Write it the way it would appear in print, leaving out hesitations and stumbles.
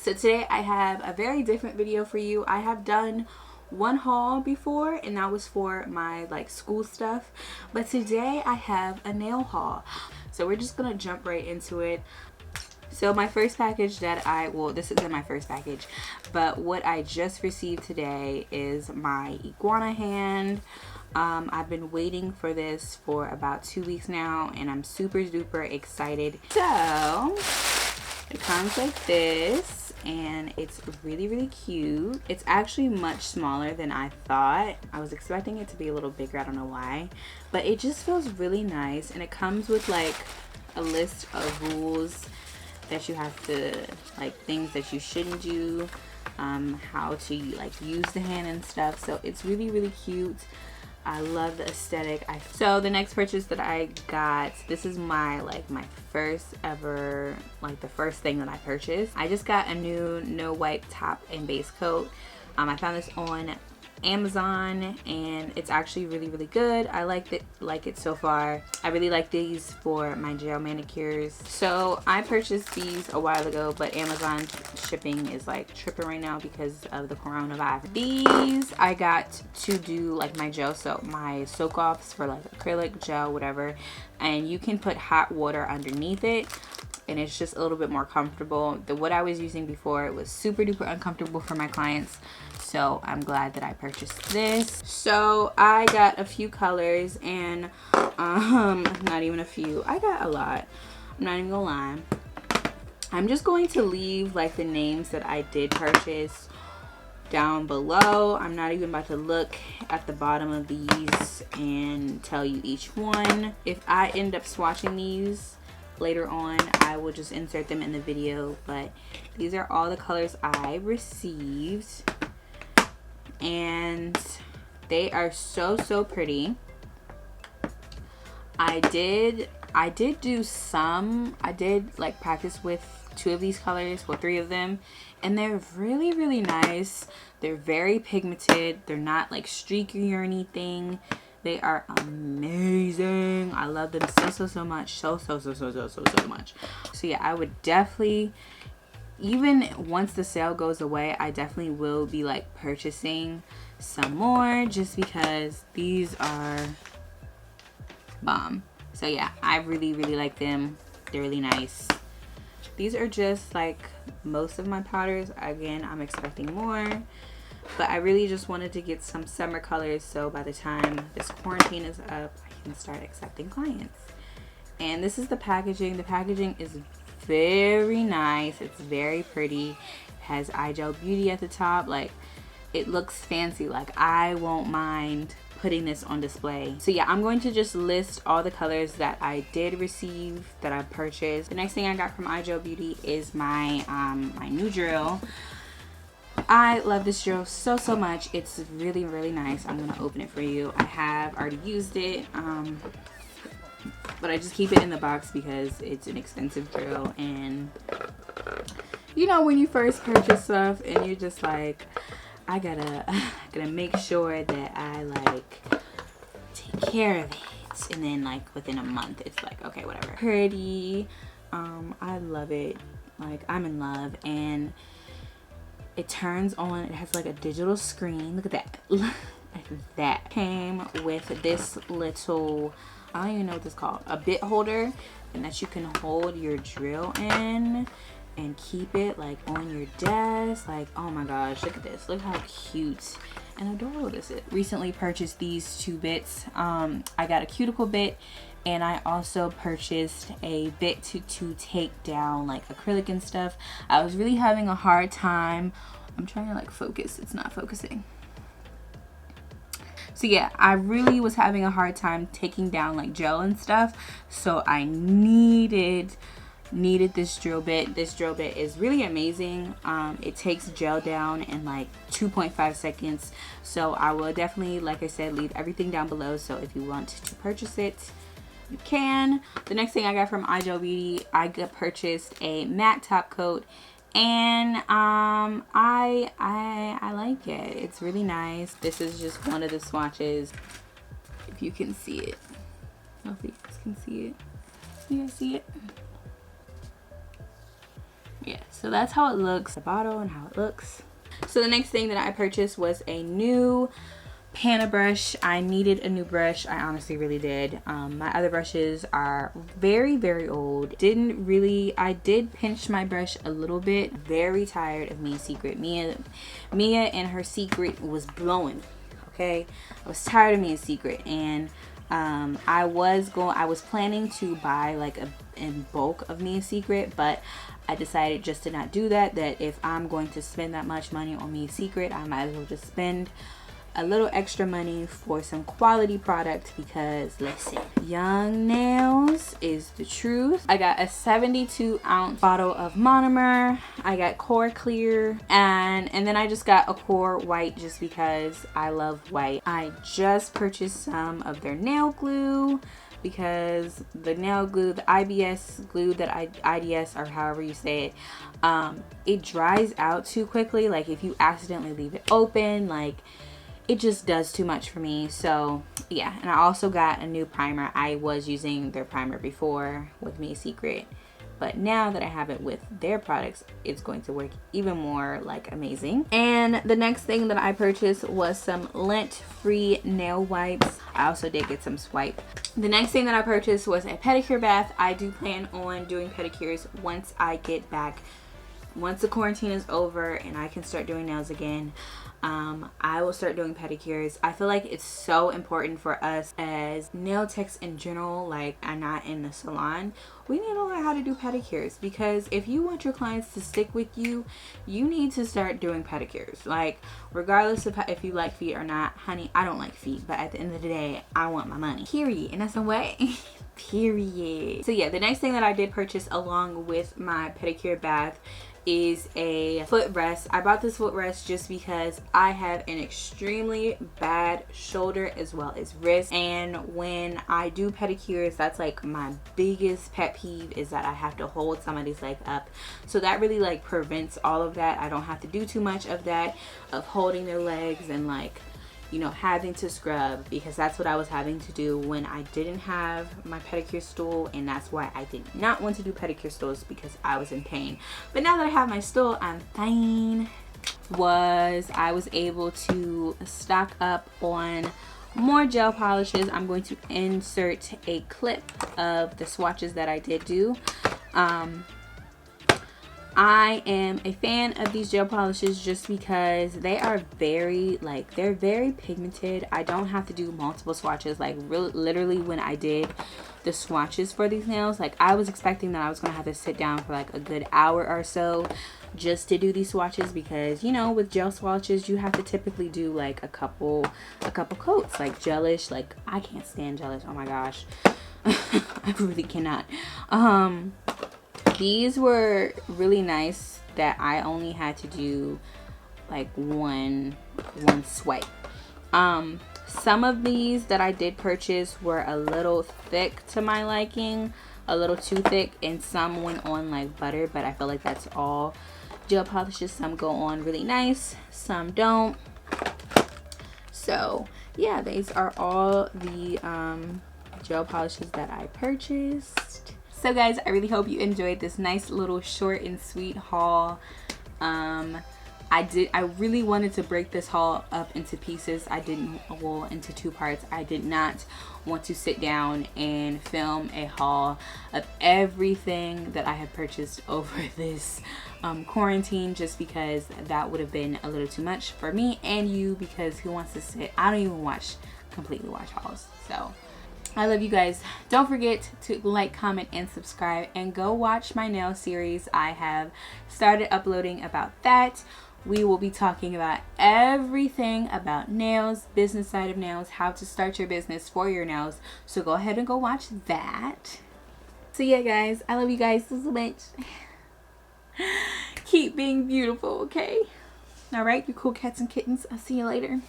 So today I have a very different video for you. I have done one haul before and that was for my like school stuff, but today I have a nail haul. So we're just gonna jump right into it. So my first package that this isn't my first package, but what I just received today is my iguana hand. I've been waiting for this for about 2 weeks now and I'm super duper excited. So it comes like this and it's really cute. It's actually much smaller than I thought. I was expecting it to be a little bigger, I don't know why, but it just feels really nice. And it comes with like a list of rules that you have to, like things that you shouldn't do, how to like use the hand and stuff. So it's really cute. I love the aesthetic. So the next purchase that I got, this is my first ever, like the first thing that I purchased. I just got a new no wipe top and base coat. I found this on Amazon and it's actually really good. I like it so far. I really like these for my gel manicures. So I purchased these a while ago, but Amazon shipping is like tripping right now because of the coronavirus. These I got to do like my gel soap, my soak offs for like acrylic, gel, whatever, and you can put hot water underneath it and it's just a little bit more comfortable. What I was using before, it was super duper uncomfortable for my clients. So I'm glad that I purchased this. So I got a few colors and not even a few, I got a lot. I'm not even gonna lie. I'm just going to leave like the names that I did purchase down below. I'm not even about to look at the bottom of these and tell you each one. If I end up swatching these later on, I will just insert them in the video, but these are all the colors I received and they are so pretty. I did like practice with 2 of these colors, well 3 of them, and they're really nice. They're very pigmented, they're not like streaky or anything. They are amazing. I love them so much. So much. So yeah, I would definitely, even once the sale goes away, I definitely will be like purchasing some more just because these are bomb. So yeah, I really like them. They're really nice. These are just like most of my powders. Again, I'm expecting more, but I really just wanted to get some summer colors so by the time this quarantine is up, I can start accepting clients. And this is the packaging. The packaging is very nice. It's very pretty. It has 𝕻𝖊𝖉𝖎𝖆 at the top. Like, it looks fancy. Like, I won't mind putting this on display. So yeah, I'm going to just list all the colors that I did receive, that I purchased. The next thing I got from 𝕻𝖊𝖉𝖎𝖆 is my my new drill. I love this drill so much. It's really nice. I'm gonna open it for you. I have already used it, but I just keep it in the box because it's an expensive drill, and you know when you first purchase stuff and you're just like, I gotta make sure that I like take care of it, and then like within a month it's like, okay, whatever. Pretty. I love it. Like, I'm in love. And it turns on, it has like a digital screen. Look at that. That came with this little, I don't even know what this is called, a bit holder, and that you can hold your drill in and keep it like on your desk. Like, oh my gosh, look at this. Look how cute and adorable this is. Recently purchased these 2 bits. I got a cuticle bit, and I also purchased a bit to take down like acrylic and stuff. I was really having a hard time. I'm trying to like focus, it's not focusing. So yeah, I really was having a hard time taking down like gel and stuff, so I needed this drill bit. This drill bit is really amazing. It takes gel down in like 2.5 seconds. So I will definitely, like I said, leave everything down below, so if you want to purchase it, you can. The next thing I got from 𝕻𝖊𝖉𝖎𝖆, I purchased a matte top coat, and I like it. It's really nice. This is just one of the swatches, if you can see it. Hopefully you guys can see it. You guys see it? Yeah, so that's how it looks, the bottle and how it looks. So the next thing that I purchased was a new panna brush. I needed a new brush. I honestly really did. My other brushes are very old. I did pinch my brush a little bit. Very tired of 𝖵𝖏𝑆ecret. Mia and her secret was blowing. Okay, I was tired of 𝖵𝖏𝑆ecret, and I was planning to buy like in bulk of 𝖵𝖏𝑆ecret, but I decided just to not do that. That if I'm going to spend that much money on 𝖵𝖏𝑆ecret, I might as well just spend a little extra money for some quality product, because listen, young nails is the truth. I got a 72-ounce bottle of monomer. I got core clear, and then I just got a core white just because I love white. I just purchased some of their nail glue, because the nail glue, the IBS glue IDS, or however you say it, it dries out too quickly. Like if you accidentally leave it open, like it just does too much for me. So yeah, and I also got a new primer. I was using their primer before with 𝖵𝖏𝑆ecret, but now that I have it with their products, it's going to work even more like amazing. And the next thing that I purchased was some lint-free nail wipes. I also did get some swipe. The next thing that I purchased was a pedicure bath. I do plan on doing pedicures once I get back, once the quarantine is over and I can start doing nails again. I will start doing pedicures. I feel like it's so important for us as nail techs in general, like I'm not in the salon, we need to learn how to do pedicures, because if you want your clients to stick with you, you need to start doing pedicures. Like regardless of if you like feet or not, honey, I don't like feet, but at the end of the day, I want my money, period. And that's a way. Period. So yeah, the next thing that I did purchase along with my pedicure bath is a footrest. I bought this footrest just because I have an extremely bad shoulder as well as wrist, and when I do pedicures, that's like my biggest pet peeve, is that I have to hold somebody's leg up. So that really like prevents all of that. I don't have to do too much of that, of holding their legs and like, you know, having to scrub, because that's what I was having to do when I didn't have my pedicure stool, and that's why I did not want to do pedicure stools, because I was in pain. But now that I have my stool, I'm fine. I was able to stock up on more gel polishes. I'm going to insert a clip of the swatches that I did do. I am a fan of these gel polishes just because they are they're very pigmented. I don't have to do multiple swatches. Like literally when I did the swatches for these nails, like I was expecting that I was gonna have to sit down for like a good hour or so just to do these swatches, because you know, with gel swatches you have to typically do like a couple coats, like gelish. Like I can't stand gelish, oh my gosh. I really cannot. These were really nice that I only had to do like one swipe. Some of these that I did purchase were a little thick to my liking, a little too thick, and some went on like butter, but I feel like that's all gel polishes. Some go on really nice, some don't. So yeah, these are all the gel polishes that I purchased. So guys, I really hope you enjoyed this nice little short and sweet haul. I really wanted to break this haul up into pieces. Into two parts. I did not want to sit down and film a haul of everything that I have purchased over this quarantine, just because that would have been a little too much for me and you, because who wants to sit? I don't even completely watch hauls. So I love you guys. Don't forget to like, comment, and subscribe, and go watch my nail series. I have started uploading about that. We will be talking about everything about nails, business side of nails, how to start your business for your nails. So go ahead and go watch that. So yeah guys, I love you guys so much. Keep being beautiful, okay? All right, you cool cats and kittens. I'll see you later.